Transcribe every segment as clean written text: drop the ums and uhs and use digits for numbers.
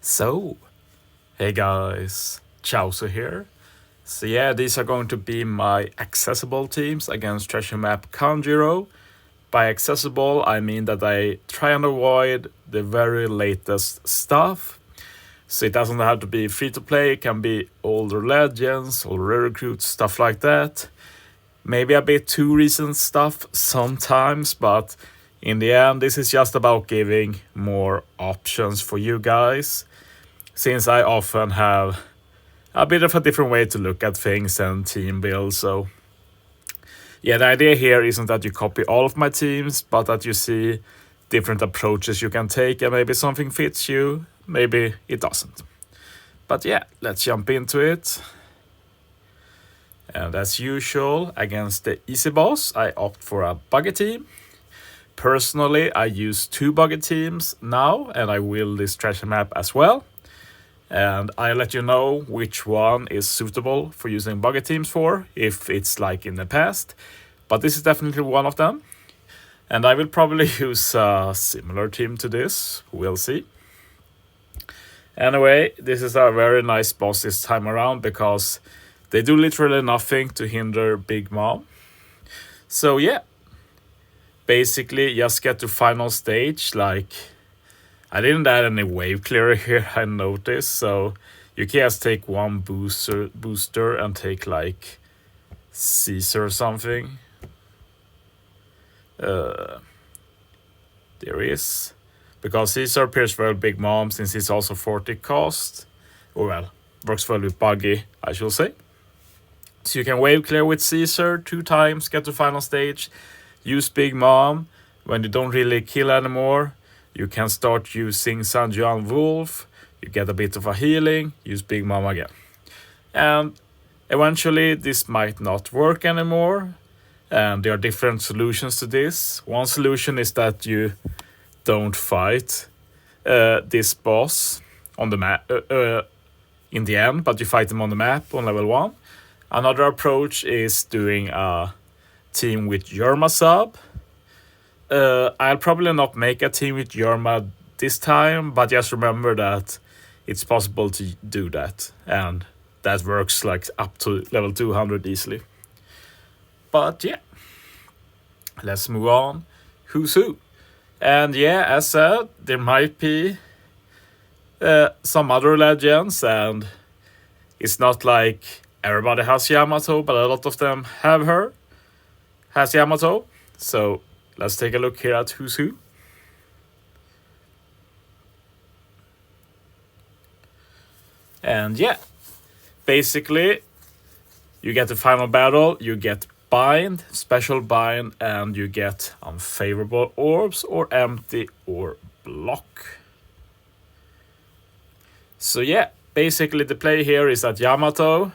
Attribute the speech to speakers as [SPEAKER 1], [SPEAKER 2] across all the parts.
[SPEAKER 1] So, hey guys, Chauzu here. So yeah, these are going to be my accessible teams against Treasure Map Kanjuro. By accessible, I mean that I try and avoid the very latest stuff. So it doesn't have to be free to play, it can be older legends, older recruits, stuff like that. Maybe a bit too recent stuff sometimes, but in the end, this is just about giving more options for you guys, since I often have a bit of a different way to look at things and team build. So yeah, the idea here isn't that you copy all of my teams, but that you see different approaches you can take, and maybe something fits you, maybe it doesn't. But yeah, let's jump into it. And as usual, against the easy boss, I opt for a buggy team. Personally, I use 2 buggy teams now, and I will this treasure map as well. And I'll let you know which one is suitable for using buggy teams for, if it's like in the past. But this is definitely one of them. And I will probably use a similar team to this, we'll see. Anyway, this is a very nice boss this time around, because they do literally nothing to hinder Big Mom. So yeah, basically just get to final stage. Like, I didn't add any wave clearer here, I noticed, so you can just take one booster and take like Caesar or something. There is, because Caesar appears well Big Mom, since he's also 40 cost, or well, works well with buggy, I should say. So you can wave clear with Caesar 2 times, get to final stage, use Big Mom. When you don't really kill anymore, you can start using San Juan Wolf, you get a bit of a healing, use Big Mom again. And eventually this might not work anymore, and there are different solutions to this. One solution is that you don't fight this boss on the map in the end, but you fight him on the map on level 1. Another approach is doing a team with Yerma sub. I'll probably not make a team with Yerma this time, but just remember that it's possible to do that, and that works like up to level 200 easily. But yeah, let's move on. Who's who? And yeah, as said, there might be some other legends, and it's not like everybody has Yamato, but a lot of them has Yamato. So let's take a look here at who's who. And yeah, basically, you get the final battle, you get bind, special bind, and you get unfavorable orbs, or empty, or block. So yeah, basically the play here is that Yamato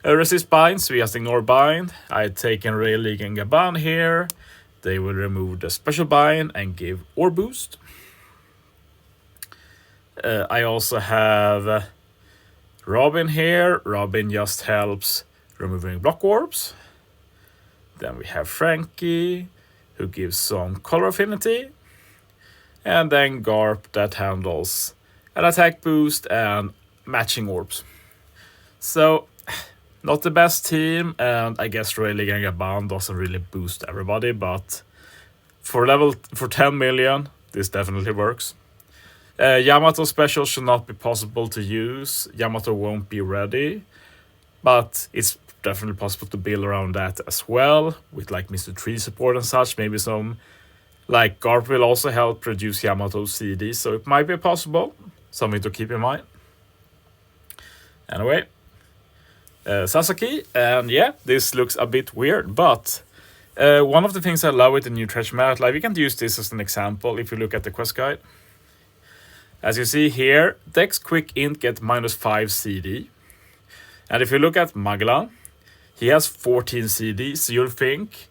[SPEAKER 1] resist bind, so we just ignore bind. I've taken Ray League and Gaban here. They will remove the special bind and give orb boost. I also have Robin here. Robin just helps removing block orbs. Then we have Frankie, who gives some color affinity. And then Garp, that handles an attack boost and matching orbs. So, not the best team, and I guess Rayleigh and Gaban doesn't really boost everybody, but for 10 million, this definitely works. Yamato special should not be possible to use. Yamato won't be ready, but it's definitely possible to build around that as well, with like Mr. Tree support and such. Maybe some, like Garp will also help reduce Yamato CD, so it might be possible. Something to keep in mind. Anyway, Sasaki, and yeah, this looks a bit weird, but one of the things I love with the new treasure map, like we can use this as an example if you look at the quest guide. As you see here, Dex Quick Int get -5 CD. And if you look at Magellan, he has 14 CD, so you'll think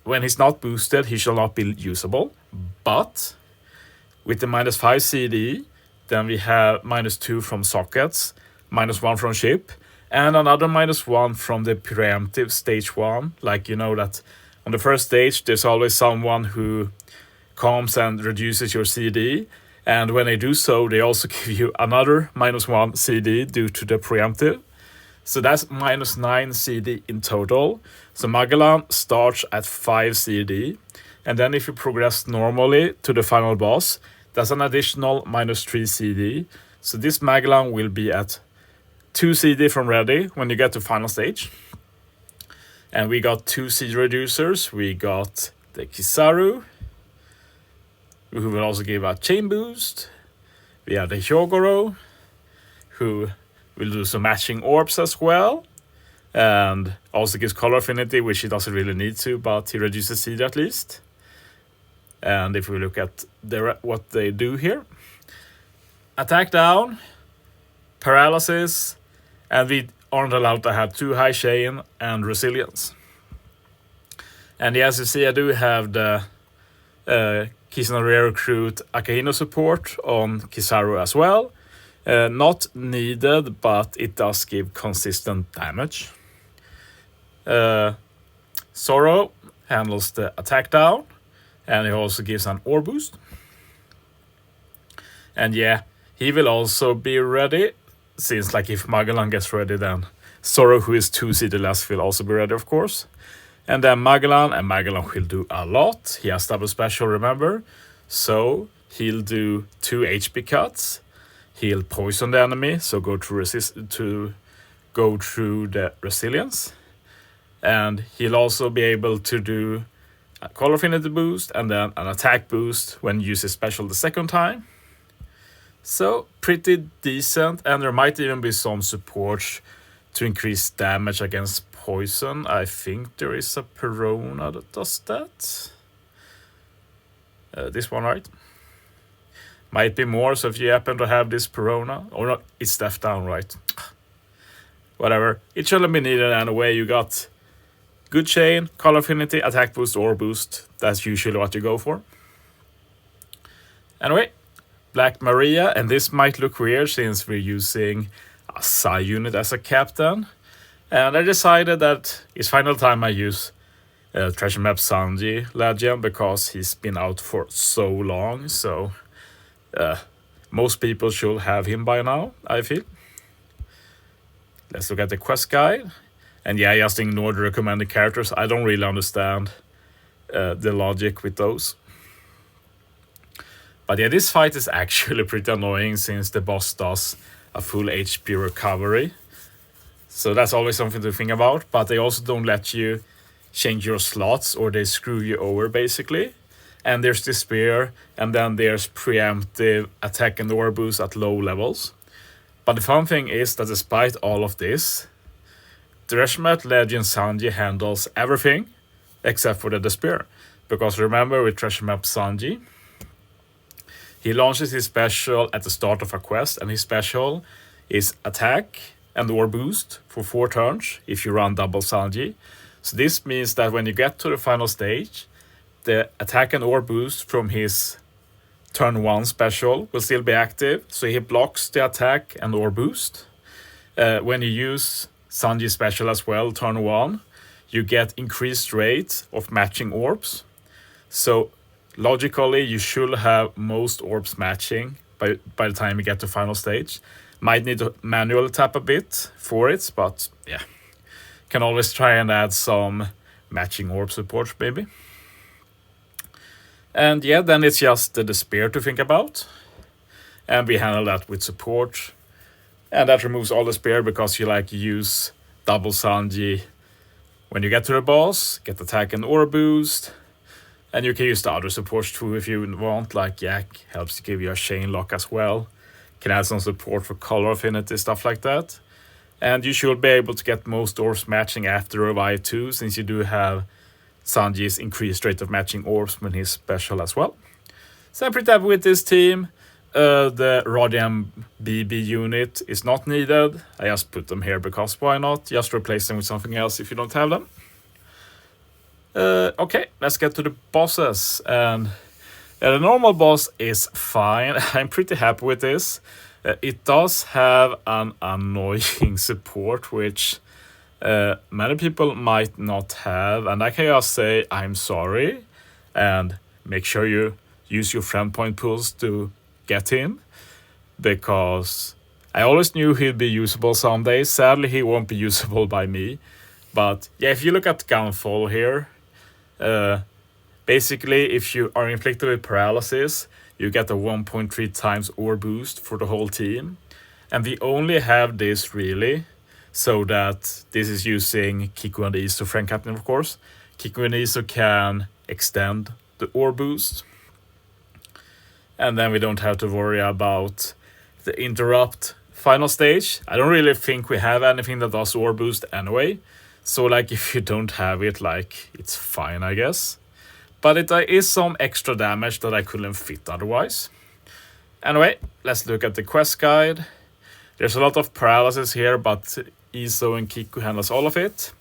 [SPEAKER 1] when he's not boosted, he shall not be usable. But with the -5 CD, then we have -2 from sockets, -1 from ship, and another -1 from the preemptive stage 1. Like, you know that on the first stage, there's always someone who comes and reduces your CD. And when they do so, they also give you another -1 CD due to the preemptive. So that's -9 CD in total. So Magellan starts at 5 CD. And then if you progress normally to the final boss, that's an additional -3 CD. So this Magellan will be at 2 CD from ready when you get to final stage. And we got 2 CD reducers. We got the Kizaru, who will also give a chain boost. We have the Hyogoro, who will do some matching orbs as well. And also gives color affinity, which he doesn't really need to, but he reduces CD at least. And if we look at what they do here, attack down, paralysis, and we aren't allowed to have too high chain and resilience. And as you see, I do have the Kisanoria recruit Akahino support on Kizaru as well. Not needed, but it does give consistent damage. Zoro handles the attack down, and he also gives an ore boost. And yeah, he will also be ready, since like if Magellan gets ready, then Zoro, who is 2 CD less, will also be ready, of course. And then Magellan will do a lot. He has double special, remember? So he'll do 2 HP cuts. He'll poison the enemy, so go through the resilience. And he'll also be able to do a color affinity boost and then an attack boost when you use his special the second time. So pretty decent, and there might even be some support to increase damage against poison. I think there is a Perona that does that. This one, right? Might be more, so if you happen to have this Perona, or not, it's left down, right? Whatever, it shouldn't be needed anyway. You got good chain, color affinity, attack boost, or boost. That's usually what you go for. Anyway, Black Maria, and this might look weird since we're using a Psy unit as a captain. And I decided that it's final time I use Treasure Map Sanji Legend, because he's been out for so long. So most people should have him by now, I feel. Let's look at the quest guide. And yeah, just ignore the recommended characters. I don't really understand the logic with those. But yeah, this fight is actually pretty annoying since the boss does a full HP recovery. So that's always something to think about. But they also don't let you change your slots, or they screw you over basically. And there's Despair, and then there's preemptive attack and ore boost at low levels. But the fun thing is that despite all of this, the Treasure Map Legend Sanji handles everything except for the Despair. Because remember, with Treasure Map Sanji, he launches his special at the start of a quest, and his special is attack and ore boost for 4 turns if you run double Sanji. So this means that when you get to the final stage, the attack and ore boost from his turn 1 special will still be active, so he blocks the attack and ore boost. When you use Sanji's special as well, turn 1, you get increased rate of matching orbs. So logically, you should have most orbs matching by the time you get to final stage. Might need to manually tap a bit for it, but yeah. Can always try and add some matching orb support, maybe. And yeah, then it's just the Despair to think about. And we handle that with support. And that removes all Despair because you use double Sanji when you get to the boss, get attack and ore boost. And you can use the other supports too if you want, like Yak helps to give you a chain lock as well. Can add some support for color affinity, stuff like that. And you should be able to get most orbs matching after Revive too, since you do have Sanji's increased rate of matching orbs when he's special as well. So I'm pretty happy with this team. The Rodian BB unit is not needed. I just put them here because why not? Just replace them with something else if you don't have them. Okay, let's get to the bosses. And the normal boss is fine. I'm pretty happy with this. It does have an annoying support, which many people might not have. And I can just say, I'm sorry. And make sure you use your friend point pools to get him, because I always knew he'd be usable someday. Sadly, he won't be usable by me. But yeah, if you look at Gunfall here, basically if you are inflicted with paralysis, you get a 1.3 times ore boost for the whole team. And we only have this really so that this is using Kiku and Iso friend captain, of course. Kiku and Iso can extend the ore boost. And then we don't have to worry about the interrupt final stage. I don't really think we have anything that does ore boost anyway. So like if you don't have it, like it's fine, I guess. But it is some extra damage that I couldn't fit otherwise. Anyway, let's look at the quest guide. There's a lot of paralysis here, but Iso and Kiku handles all of it.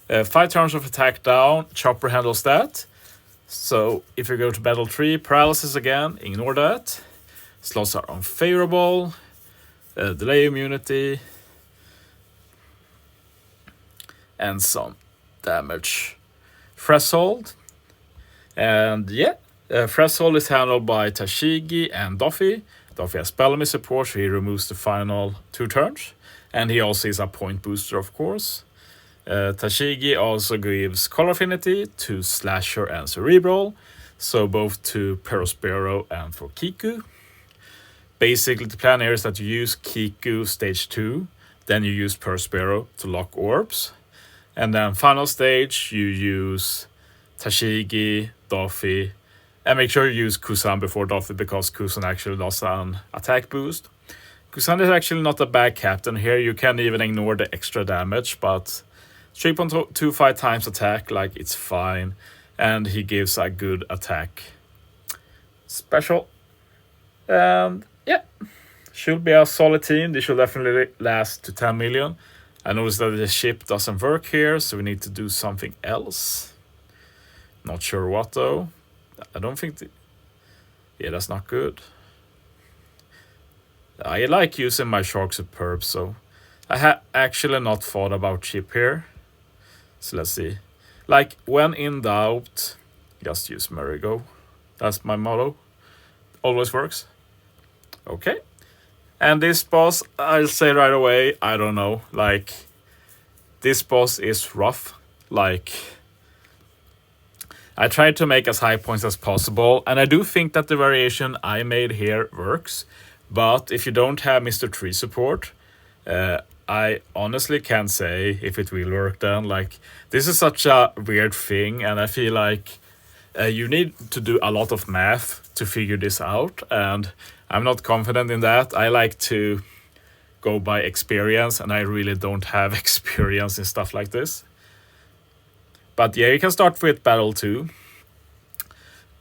[SPEAKER 1] 5 turns of attack down, Chopper handles that. So if you go to battle 3, paralysis again, ignore that. Slots are unfavorable. Delay immunity. And some damage threshold. And yeah, threshold is handled by Tashigi and Duffy. Duffy has Bellamy support, so he removes the final 2 turns. And he also is a point booster, of course. Tashigi also gives color affinity to Slasher and Cerebral, so both to Perospero and for Kiku. Basically, the plan here is that you use Kiku stage 2, then you use Perospero to lock orbs. And then final stage, you use Tashigi, Duffy, and make sure you use Kusan before Duffy, because Kusan actually does an attack boost. Kusan is actually not a bad captain here, you can even ignore the extra damage, but 3.25 times attack, like it's fine, and he gives a good attack special. And yeah, should be a solid team. This should definitely last to 10 million. I noticed that the ship doesn't work here, so we need to do something else. Not sure what though. I don't think yeah, that's not good. I like using my Shark Superb, so I have actually not thought about ship here. So let's see. Like, when in doubt, just use Merigo. That's my motto. Always works. Okay. And this boss, I'll say right away, I don't know. Like, this boss is rough. Like, I tried to make as high points as possible, and I do think that the variation I made here works. But if you don't have Mr. Tree support, I honestly can't say if it will work then. Like, this is such a weird thing, and I feel like you need to do a lot of math to figure this out, and I'm not confident in that. I like to go by experience, and I really don't have experience in stuff like this. But yeah, you can start with battle 2.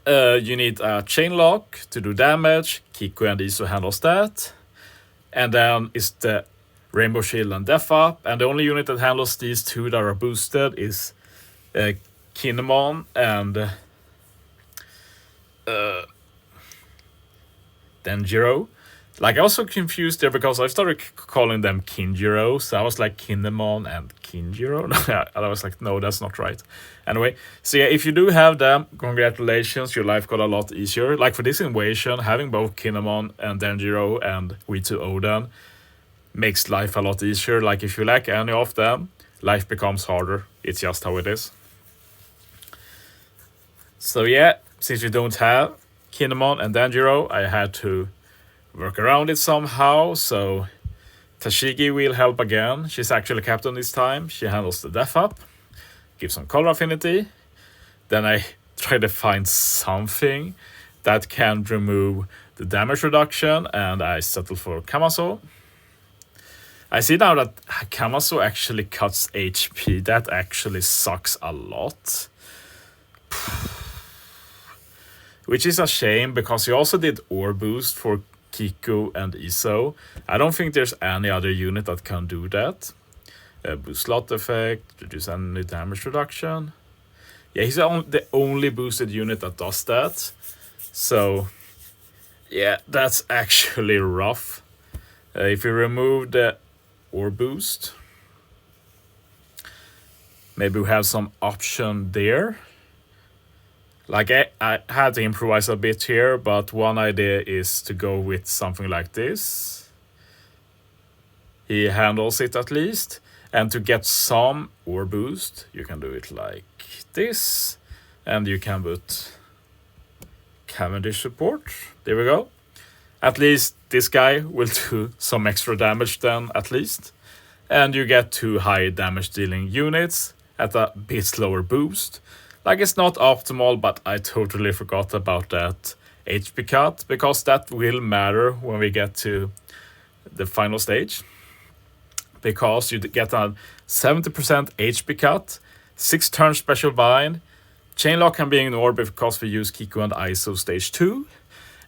[SPEAKER 1] You need a chain lock to do damage. Kiku and Iso handles that. And then is the Rainbow Shield and Death Up. And the only unit that handles these 2 that are boosted is Kinemon and Denjiro. Like, I was so confused there because I started calling them Kinjiro, so I was like Kinemon and Kinjiro. And I was like, no, that's not right. Anyway, so yeah, if you do have them, congratulations, your life got a lot easier. Like, for this invasion, having both Kinemon and Denjiro and V2 Oden makes life a lot easier. Like, if you lack any of them, life becomes harder. It's just how it is. So yeah, since you don't have Kinemon and Denjiro, I had to work around it somehow. So Tashigi will help again. She's actually captain this time. She handles the Death Up, gives some color affinity. Then I try to find something that can remove the damage reduction, and I settle for Kamaso. I see now that Kamaso actually cuts HP. That actually sucks a lot. Which is a shame, because he also did ore boost for Kiku and Iso. I don't think there's any other unit that can do that. Boost slot effect, reduce any damage reduction. Yeah, he's the only boosted unit that does that. So, yeah, that's actually rough. If you remove the ore boost, maybe we have some option there. Like I had to improvise a bit here, but one idea is to go with something like this. He handles it at least. And to get some ore boost, you can do it like this. And you can put Cavendish support. There we go. At least this guy will do some extra damage then, at least. And you get 2 high damage dealing units at a bit slower boost. Like, it's not optimal, but I totally forgot about that HP cut, because that will matter when we get to the final stage. Because you get a 70% HP cut, 6 turn special bind, chainlock can be ignored because we use Kiku and ISO stage 2.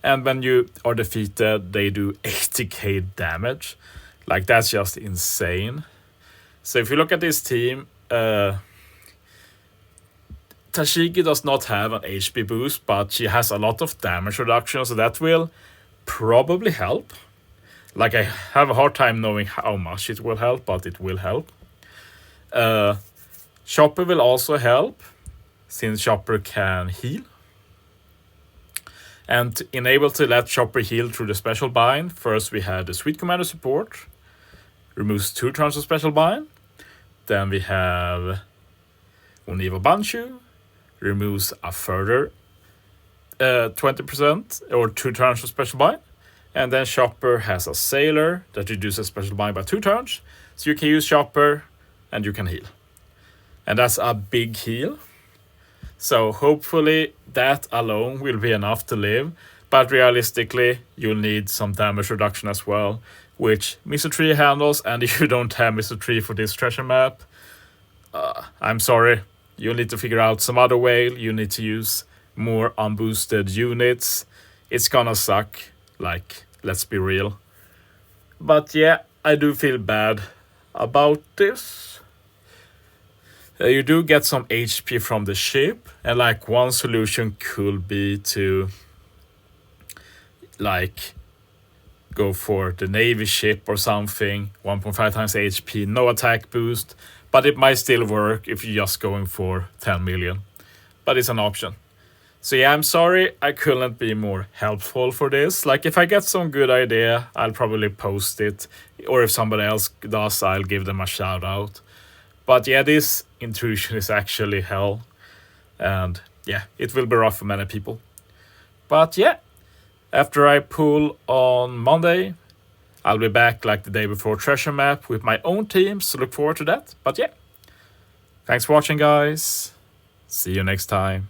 [SPEAKER 1] And when you are defeated, they do 80k damage. Like, that's just insane. So if you look at this team, Tashigi does not have an HP boost, but she has a lot of damage reduction, so that will probably help. Like, I have a hard time knowing how much it will help, but it will help. Chopper will also help, since Chopper can heal. And to enable to let Chopper heal through the special bind, first we have the Sweet Commander support, removes 2 turns of special bind. Then we have Oniva Banshu, removes a further 20% or 2 turns of special bind. And then Chopper has a Sailor that reduces special bind by 2 turns. So you can use Chopper and you can heal. And that's a big heal. So hopefully that alone will be enough to live. But realistically, you'll need some damage reduction as well, which Mr. Tree handles. And if you don't have Mr. Tree for this treasure map, I'm sorry. You'll need to figure out some other way. You need to use more unboosted units. It's gonna suck. Like, let's be real. But yeah, I do feel bad about this. You do get some HP from the ship, and like, one solution could be to like go for the Navy ship or something, 1.5 times HP, no attack boost, but it might still work if you're just going for 10 million. But it's an option. So yeah, I'm sorry I couldn't be more helpful for this. Like, if I get some good idea, I'll probably post it. Or if somebody else does, I'll give them a shout out. But yeah, this intrusion is actually hell. And yeah, it will be rough for many people. But yeah, after I pull on Monday, I'll be back like the day before Treasure Map with my own team. So look forward to that. But yeah, thanks for watching, guys. See you next time.